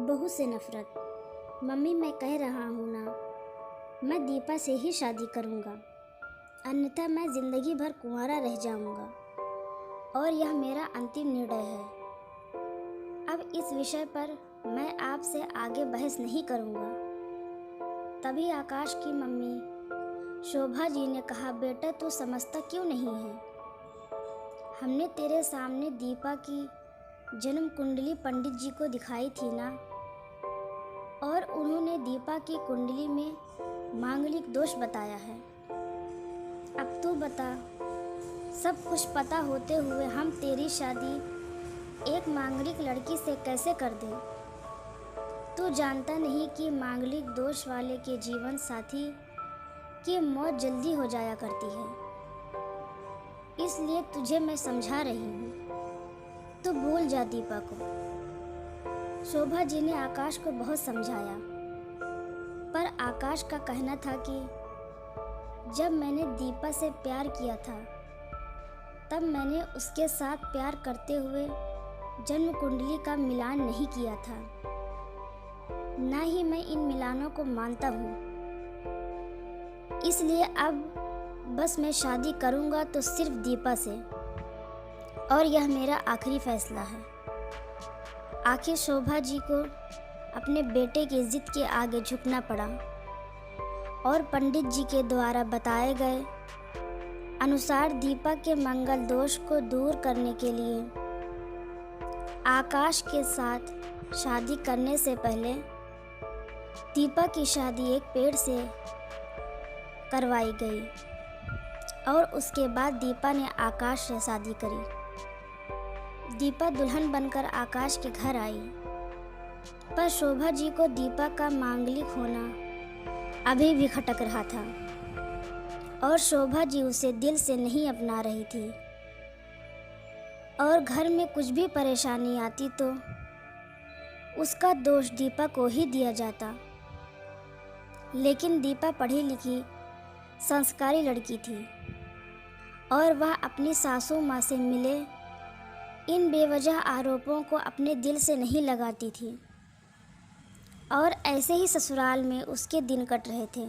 बहू से नफरत। मम्मी, मैं कह रहा हूँ ना, मैं दीपा से ही शादी करूँगा, अन्यथा मैं ज़िंदगी भर कुंवारा रह जाऊँगा और यह मेरा अंतिम निर्णय है। अब इस विषय पर मैं आपसे आगे बहस नहीं करूँगा। तभी आकाश की मम्मी शोभा जी ने कहा, बेटा तू समझता क्यों नहीं है? हमने तेरे सामने दीपा की जन्म कुंडली पंडित जी को दिखाई थी ना, और उन्होंने दीपा की कुंडली में मांगलिक दोष बताया है। अब तू बता, सब कुछ पता होते हुए हम तेरी शादी एक मांगलिक लड़की से कैसे कर दें? तू जानता नहीं कि मांगलिक दोष वाले के जीवन साथी की मौत जल्दी हो जाया करती है। इसलिए तुझे मैं समझा रही हूँ, तू भूल जा दीपा को। शोभा जी ने आकाश को बहुत समझाया, पर आकाश का कहना था कि जब मैंने दीपा से प्यार किया था, तब मैंने उसके साथ प्यार करते हुए जन्म कुंडली का मिलान नहीं किया था, ना ही मैं इन मिलानों को मानता हूँ। इसलिए अब बस मैं शादी करूँगा तो सिर्फ दीपा से, और यह मेरा आखिरी फैसला है। आखिर शोभा जी को अपने बेटे की जिद के आगे झुकना पड़ा और पंडित जी के द्वारा बताए गए अनुसार दीपा के मंगल दोष को दूर करने के लिए आकाश के साथ शादी करने से पहले दीपा की शादी एक पेड़ से करवाई गई, और उसके बाद दीपा ने आकाश से शादी करी। दीपा दुल्हन बनकर आकाश के घर आई, पर शोभा जी को दीपा का मांगलिक होना अभी भी खटक रहा था, और शोभा जी उसे दिल से नहीं अपना रही थी। और घर में कुछ भी परेशानी आती तो उसका दोष दीपा को ही दिया जाता। लेकिन दीपा पढ़ी लिखी संस्कारी लड़की थी, और वह अपनी सासू माँ से मिले इन बेवजह आरोपों को अपने दिल से नहीं लगाती थी, और ऐसे ही ससुराल में उसके दिन कट रहे थे।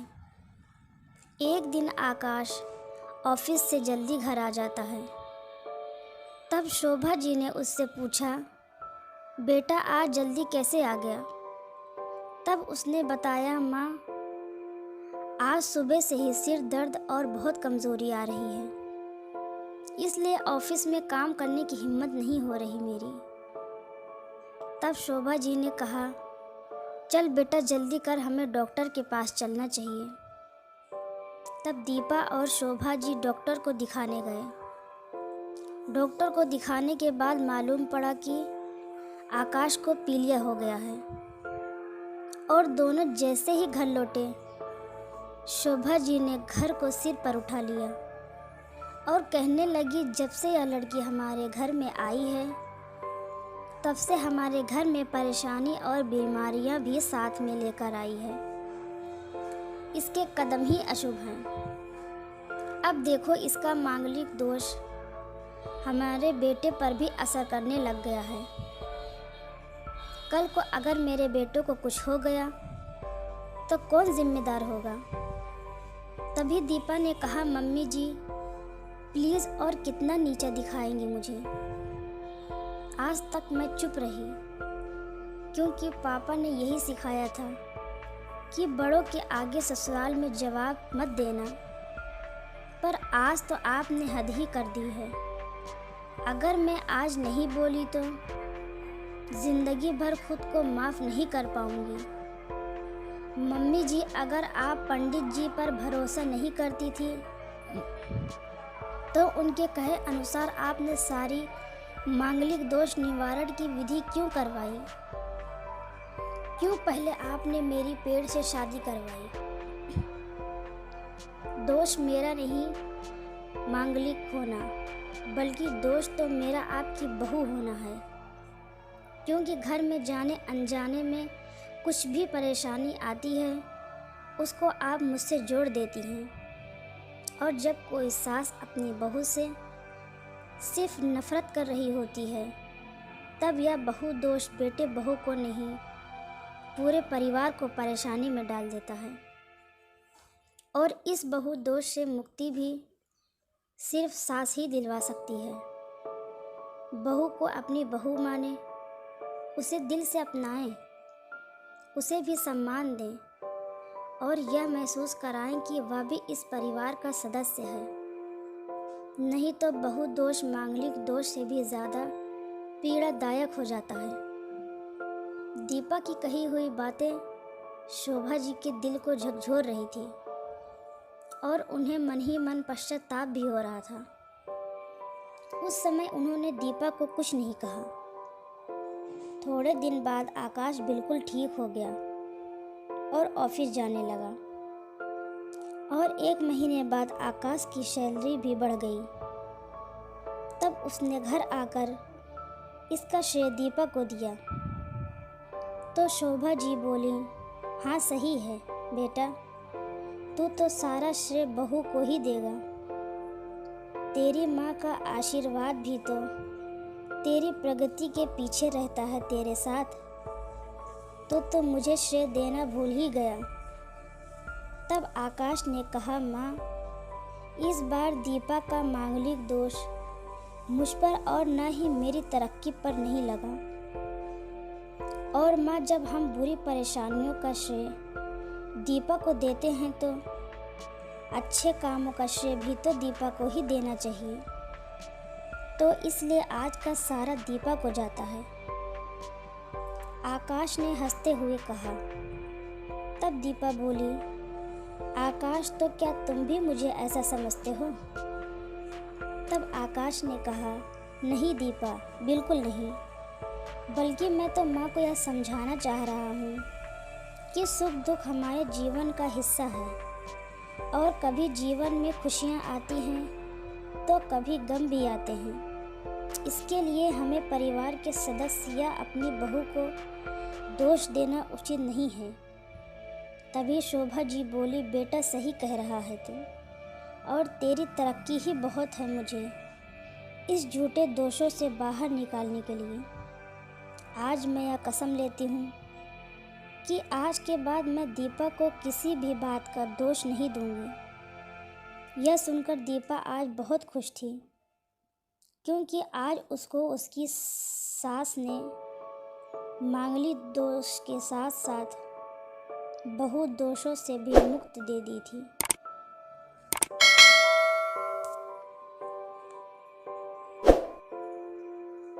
एक दिन आकाश ऑफिस से जल्दी घर आ जाता है। तब शोभा जी ने उससे पूछा, बेटा आज जल्दी कैसे आ गया? तब उसने बताया, माँ आज सुबह से ही सिर दर्द और बहुत कमज़ोरी आ रही है, इसलिए ऑफिस में काम करने की हिम्मत नहीं हो रही मेरी। तब शोभा जी ने कहा, चल बेटा जल्दी कर, हमें डॉक्टर के पास चलना चाहिए। तब दीपा और शोभा जी डॉक्टर को दिखाने गए। डॉक्टर को दिखाने के बाद मालूम पड़ा कि आकाश को पीलिया हो गया है, और दोनों जैसे ही घर लौटे, शोभा जी ने घर को सिर पर उठा लिया और कहने लगी, जब से यह लड़की हमारे घर में आई है, तब से हमारे घर में परेशानी और बीमारियां भी साथ में लेकर आई है। इसके कदम ही अशुभ हैं। अब देखो, इसका मांगलिक दोष हमारे बेटे पर भी असर करने लग गया है। कल को अगर मेरे बेटों को कुछ हो गया तो कौन जिम्मेदार होगा? तभी दीपा ने कहा, मम्मी जी प्लीज़, और कितना नीचा दिखाएंगे मुझे? आज तक मैं चुप रही, क्योंकि पापा ने यही सिखाया था कि बड़ों के आगे ससुराल में जवाब मत देना। पर आज तो आपने हद ही कर दी है। अगर मैं आज नहीं बोली तो ज़िंदगी भर खुद को माफ़ नहीं कर पाऊंगी। मम्मी जी, अगर आप पंडित जी पर भरोसा नहीं करती थी तो उनके कहे अनुसार आपने सारी मांगलिक दोष निवारण की विधि क्यों करवाई? क्यों पहले आपने मेरी पेड़ से शादी करवाई? दोष मेरा नहीं मांगलिक होना, बल्कि दोष तो मेरा आपकी बहू होना है, क्योंकि घर में जाने अनजाने में कुछ भी परेशानी आती है, उसको आप मुझसे जोड़ देती हैं। और जब कोई सास अपनी बहू से सिर्फ नफरत कर रही होती है, तब यह बहु दोष बेटे बहू को नहीं पूरे परिवार को परेशानी में डाल देता है। और इस बहु दोष से मुक्ति भी सिर्फ सास ही दिलवा सकती है। बहू को अपनी बहू माने, उसे दिल से अपनाएं, उसे भी सम्मान दें और यह महसूस कराएं कि वह भी इस परिवार का सदस्य है। नहीं तो बहु दोष मांगलिक दोष से भी ज़्यादा पीड़ादायक हो जाता है। दीपा की कही हुई बातें शोभा जी के दिल को झकझोर रही थी और उन्हें मन ही मन पश्चाताप भी हो रहा था। उस समय उन्होंने दीपा को कुछ नहीं कहा। थोड़े दिन बाद आकाश बिल्कुल ठीक हो गया और ऑफिस जाने लगा और 1 महीने बाद आकाश की सैलरी भी बढ़ गई। तब उसने घर आकर इसका श्रेय दीपा को दिया तो शोभा जी बोली, हाँ सही है बेटा, तू तो सारा श्रेय बहू को ही देगा। तेरी माँ का आशीर्वाद भी तो तेरी प्रगति के पीछे रहता है तेरे साथ, तो मुझे श्रेय देना भूल ही गया। तब आकाश ने कहा, माँ इस बार दीपा का मांगलिक दोष मुझ पर और न ही मेरी तरक्की पर नहीं लगा। और माँ जब हम बुरी परेशानियों का श्रेय दीपा को देते हैं तो अच्छे कामों का श्रेय भी तो दीपा को ही देना चाहिए। तो इसलिए आज का सारा दीपा को जाता है। आकाश ने हंसते हुए कहा। तब दीपा बोली, आकाश तो क्या तुम भी मुझे ऐसा समझते हो? तब आकाश ने कहा, नहीं दीपा, बिल्कुल नहीं, बल्कि मैं तो माँ को यह समझाना चाह रहा हूँ कि सुख दुख हमारे जीवन का हिस्सा है और कभी जीवन में खुशियाँ आती हैं तो कभी गम भी आते हैं। इसके लिए हमें परिवार के सदस्य या अपनी बहू को दोष देना उचित नहीं है। तभी शोभा जी बोली, बेटा सही कह रहा है तू, और तेरी तरक्की ही बहुत है मुझे इस झूठे दोषों से बाहर निकालने के लिए। आज मैं यह कसम लेती हूँ कि आज के बाद मैं दीपा को किसी भी बात का दोष नहीं दूंगी। यह सुनकर दीपा आज बहुत खुश थी, क्योंकि आज उसको उसकी सास ने मांगलिक दोष के साथ साथ बहु दोषों से भी मुक्त दे दी थी।